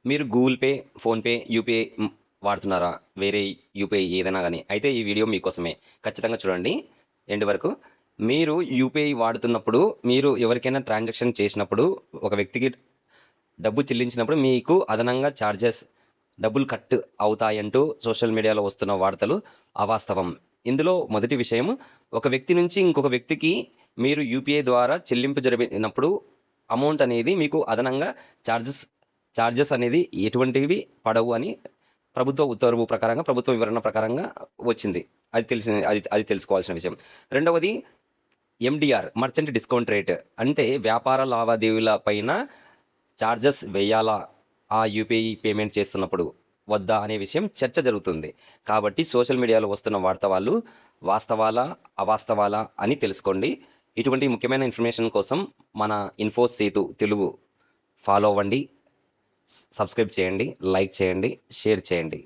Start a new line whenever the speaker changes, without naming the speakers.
మీరు Google pay, PhonePe, UPI వాడుతున్నారా? వేరే యూపీఐ ఏదైనా గానీ, అయితే ఈ వీడియో మీకోసమే. ఖచ్చితంగా చూడండి ఎండ్ వరకు. మీరు యూపీఐ వాడుతున్నప్పుడు, మీరు ఎవరికైనా ట్రాన్సాక్షన్ చేసినప్పుడు, ఒక వ్యక్తికి డబ్బు చెల్లించినప్పుడు మీకు అదనంగా డబ్బులు కట్ అవుతాయంటూ సోషల్ మీడియాలో వస్తున్న వార్తలు అవాస్తవం. ఇందులో మొదటి విషయం, ఒక వ్యక్తి నుంచి ఇంకొక వ్యక్తికి మీరు యూపీఐ ద్వారా చెల్లింపు జరిపినప్పుడు అమౌంట్ అనేది మీకు అదనంగా చార్జెస్ అనేది ఎటువంటివి పడవు అని ప్రభుత్వ ఉత్తర్వు ప్రకారంగా, ప్రభుత్వ వివరణ ప్రకారంగా వచ్చింది. అది తెలుసుకోవాల్సిన విషయం. రెండవది ఎండిఆర్, మర్చెంట్ డిస్కౌంట్ రేట్. అంటే వ్యాపార లావాదేవీల పైన చార్జెస్ వేయాలా ఆ యూపీఐ పేమెంట్ చేస్తున్నప్పుడు, వద్దా అనే విషయం చర్చ జరుగుతుంది. కాబట్టి సోషల్ మీడియాలో వస్తున్న వాళ్ళు వాస్తవాలా అవాస్తవాలా అని తెలుసుకోండి. ఇటువంటి ముఖ్యమైన ఇన్ఫర్మేషన్ కోసం మన ఇన్ఫో సేతు తెలుగు ఫాలో అవ్వండి, సబ్స్క్రైబ్ చేయండి, లైక్ చేయండి, షేర్ చేయండి.